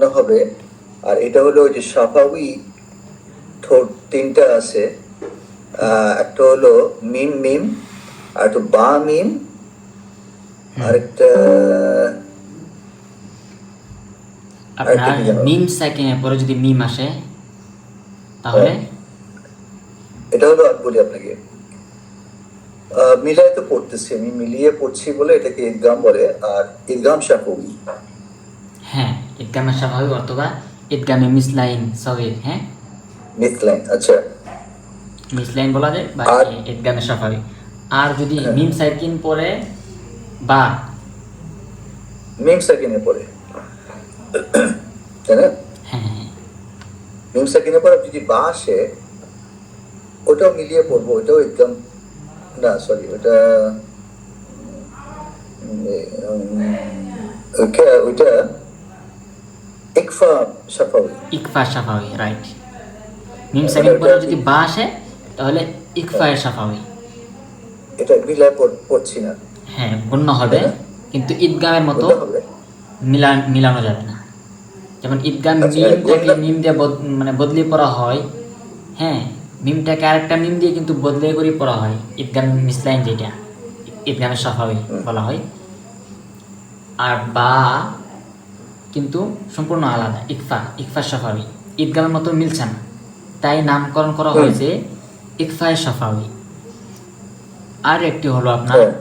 গুণনা হবে। আর এটা হলো যে সাফাউই ঠোঁট তিনটা আছে, একটা হলো মিম মিম, আর একটা বা মিম, আরেকটা আরেকটা আপনার কি জানো, মিম সেকেন্ডের পরে যদি মিম আসে তাহলে এটা হলো আমি বলি আপনাকে, মিলাই তো পড়তেছি, আমি মিলিয়ে পড়ছি বলে এটাকে ইদগাম বলে। আর ইদগাম সাফাউই, হ্যাঁ ইদগামে স্বাভাবিক অথবা ইদগামে মিসলাইন সগীর। হ্যাঁ মিথলাইন। আচ্ছা, মিসলাইন বলা যায় বা আর ইদগামে স্বাভাবিক। আর যদি হ্যাঁ, মিম সাইকিন পরে বা মিম সাকিনে পড়ে, তাই না? হ্যাঁ হ্যাঁ মিম সাকিনে পরে যদি বা আসে, ওটাও মিলিয়ে পড়বো, ওটাও ইদগাম, না সরি, ওটা ওইটা ইকফা সাফাউই। ইকফা সাফাউই, রাইট। মিম মানে সেকেন্ড ওটা পরে যদি বা আসে তাহলে ইকফায়ে সাফাউই। এটা মিলায় পড়ছি না, হ্যাঁ গুণ্য হবে, তাই না? কিন্তু ঈদগামের মতো গুণনা হবে। মিলানো যাবে না। যেমন ঈদগাম আচ্ছা, মিমটাকে গুণনা, মিম দিয়ে মানে বদলি পড়া হয়। হ্যাঁ মিমটাকে আরেকটা মিম দিয়ে কিন্তু বদলে করে পড়া হয়, ঈদগাম মিসলাইন যেটা ঈদগামের সাফাউই বলা হয়। আর বা কিন্তু সম্পূর্ণ আলাদা, ইকফা সাফাউই, ঈদগামের মতো মিলছে না, তাই নামকরণ করা হয়েছে ইকফায়ে সাফাউই। আর একটি হলো আপনার হ্যাঁ,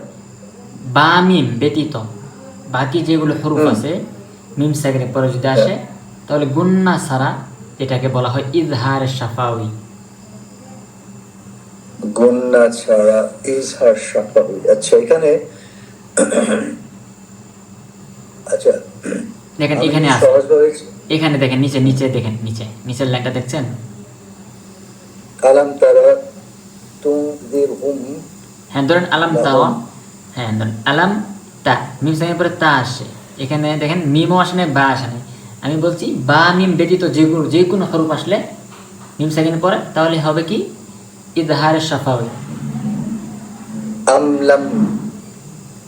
বা মিম ব্যতীত বাকি যেগুলো হরুফ আছে মিম সেকেন্ডের পরে যদি হ্যাঁ, আসে তাহলে গুন্না ছাড়া এটাকে বলা হয় ইজহার সাফাউই। গুণনা ছাড়া ইজহার সাফাউই। আচ্ছা, এখানে আচ্ছা, দেখেন আমি এখানে যদি আছে, সহজভাবে, এখানে দেখেন নিচে নিচে দেখেন, নিচের লাইনটা দেখছেন? আলাম তারা তুনজিরহুম হ্যাঁ ধরেন আলাম তা, লাহুম, হ্যাঁ ধরেন আলাম তা, মিম সেকেন্ডের পরে তা আসে, এখানে দেখেন মিমও আসে নাই বা আসে নাই। আমি বলছি বা মিম ব্যতীত যে কোনো হরুফ আসলে মিম সেকেন্ডের পরে তাহলে হবে কি ইজহার সাফাউই। আমলাম,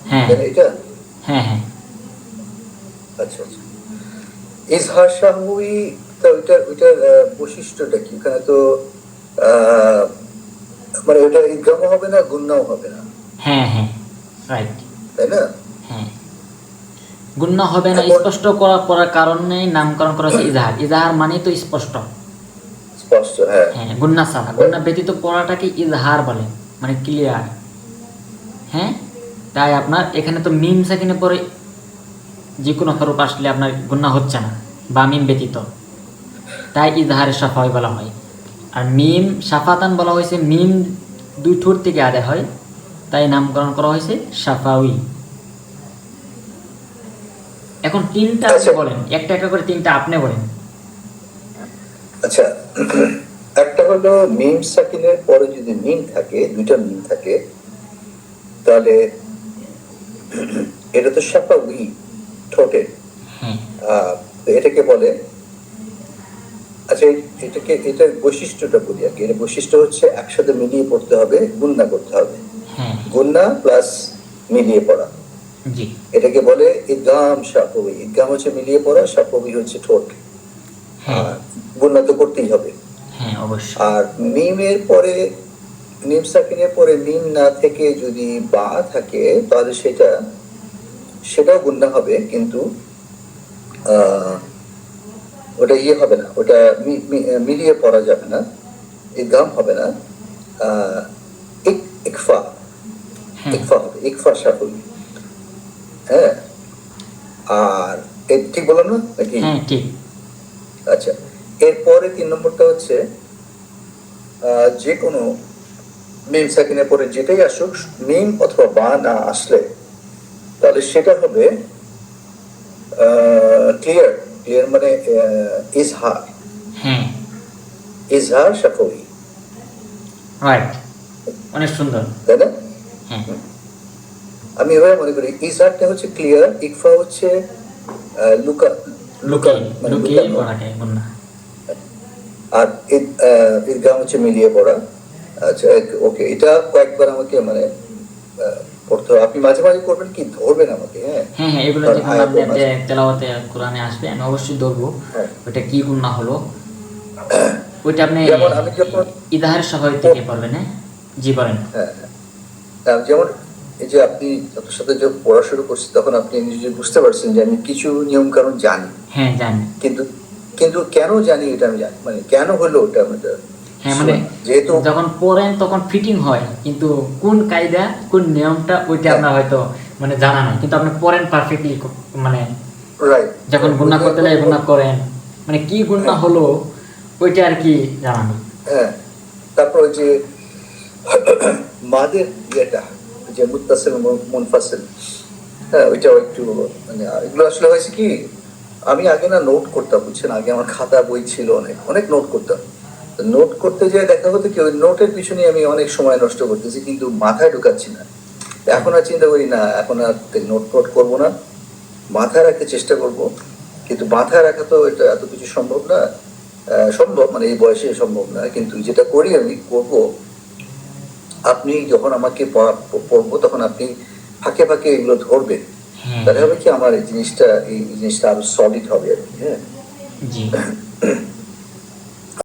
হ্যাঁ তাই না এটা? হ্যাঁ হ্যাঁ আচ্ছা আচ্ছা, ইজহার সাফাউই, তা ওইটার বৈশিষ্ট্যটা কি? ওখানে তো আহ, মানে ওটা ইদগামও হবে না, গুণনাও হবে না, হ্যাঁ হ্যাঁ রাইট। তাই না? হ্যাঁ গুণ্য হবে না, এখন স্পষ্ট করার কারণে নামকরণ করা হয়েছে ইজাহার। ইজাহার মানে তো স্পষ্ট। স্পষ্ট, হ্যাঁ। হ্যাঁ গুন্না ছাড়া, গুন্না ব্যতীত পড়াটাকে ইজহার বলে, মানে ক্লিয়ার। হ্যাঁ তাই আপনার এখানে তো মিম সেকেন্ডে পরে যে কোনো হরফ আসলে আপনার গুন্না হচ্ছে না বা মিম ব্যতীত, তাই ইজহারের সাফাই বলা হয়। আর মিম সাফাতান বলা হয়েছে, মিম দুই ঠোঁট থেকে আদায় হয়, তাই নামকরণ করা হয়েছে সাফাউই। এখন তিনটা আপনি আচ্ছা বলেন, একটা একটা করে তিনটা আপনি বলেন। আচ্ছা, একটা হলো মিম সাকিনের পরে যদি মিম থাকে, দুইটা মিম থাকে, তাহলে এটা তো সাফাউই ঠোঁটে, হ্যাঁ তো এটাকে বলে, আচ্ছা এটার বৈশিষ্ট্যটা বলি আর কি। এর বৈশিষ্ট্য হচ্ছে একসাথে মিলিয়ে পড়তে হবে, গুণনা করতে হবে, হ্যাঁ গুণনা প্লাস মিলিয়ে পড়া, জি এটাকে বলে ইদগাম সাফাউই। ইদগাম হচ্ছে মিলিয়ে পড়া, সাফাউই হচ্ছে ঠোঁট। হ্যাঁ আর গুণনা তো করতেই হবে। হ্যাঁ অবশ্যই। আর মিমের পরে, মিম সাকিনের পরে মিম না থেকে যদি বা থাকে, তাহলে সেটাও গুণনা হবে, কিন্তু আহ, ওটা ইয়ে হবে না, ওটা মিলিয়ে পড়া যাবে না, ইদগাম হবে না, আহ, ইকফা, হ্যাঁ ইকফা হবে, ইকফা সাফাউই। হ্যাঁ, আর ঠিক বললাম না নাকি? হ্যাঁ ঠিক। আচ্ছা, এরপরে 3 নম্বরটা হচ্ছে যে কোনো মিম সাকিনের পরে যেটাই আসুক, মিম অথবা বা না আসলে, তাহলে সেটা হবে ক্লিয়ার। ক্লিয়ার মানে ইজহার, হ্যাঁ ইজহার সাফাউই, রাইট, অনেক সুন্দর। তাই না? হ্যাঁ আমি এভাবে মনে করি, ইজহারটা হচ্ছে ক্লিয়ার, ইকফা হচ্ছে লুকা, লুকা লুকিয়ে মানে লুকিয়ে লুকানো, পড়াকে গুন্না। আর ইদগাম হচ্ছে মিলিয়ে পড়া। আচ্ছা, ওকে, এটা কয়েকবার আমাকে মানে পড়তে হবে। আপনি মাঝে মাঝে করবেন কি, ধরবেন আমাকে, হ্যাঁ হ্যাঁ হ্যাঁ, এগুলো কারণ যখন আয়াত আপনি মাঝে, তেলাওয়াতে কোরআনে আসবে আমি অবশ্যই ধরবো হ্যাঁ ওইটা কি গুণা হলো। ওইটা আপনি যেমন আমি যখন ইদাহারের সফাই থেকে পড়বেন, হ্যাঁ জি বলেন। হ্যাঁ যেমন এই যে আপনি আপনার সাথে যখন পড়া শুরু করছি তখন আপনি নিজে বুঝতে পারছেন যে আমি কিছু নিয়ম কানুন জানি, হ্যাঁ জানি। কিন্তু কিন্তু কেন জানি এটা আমি জানি, মানে কেন হলো ওটা আমাদের, হ্যাঁ মানে যেহেতু যখন পড়েন তখন ফিটিং হয়, কিন্তু কোন কায়দা কোন নিয়মটা ওইটা হ্যাঁ আপনার হয়তো মানে জানা নাই, কিন্তু আপনি পড়েন পারফেক্টলি, মানে রাইট, যখন গুণা করতে লাগে গুণা করেন, মানে কি গুণা হ্যাঁ হলো ওইটা আর কি জানা নেই। হ্যাঁ তারপর ওই যে মাদের ইয়েটা, যে মুত্তাসিল মুনফাসিল, হ্যাঁ ওইটাও একটু, মানে এগুলো আসলে হয়েছে কি, আমি আগে না নোট করতাম, বুঝছেন, আগে আমার খাতা বই ছিল, অনেক অনেক নোট করতাম। নোট করতে যেয়ে দেখা হতো কি ওই নোটের পিছনে আমি অনেক সময় নষ্ট করতেছি কিন্তু মাথায় ঢুকাচ্ছি না। এখন আর চিন্তা করি না, এখন আর নোট টোট করবো না, মাথায় রাখতে চেষ্টা করব, কিন্তু মাথায় রাখা তো এটা এত কিছু সম্ভব না। সম্ভব মানে এই বয়সে সম্ভব না, কিন্তু যেটা করি আমি করব, আপনি যখন আমাকে পড়বো তখন আপনি ফাঁকে ফাঁকে এগুলো ধরবেন, হ্যাঁ তাহলে হবে কি আমার এই জিনিসটা আরো সলিড হবে আর কি, হ্যাঁ। জি।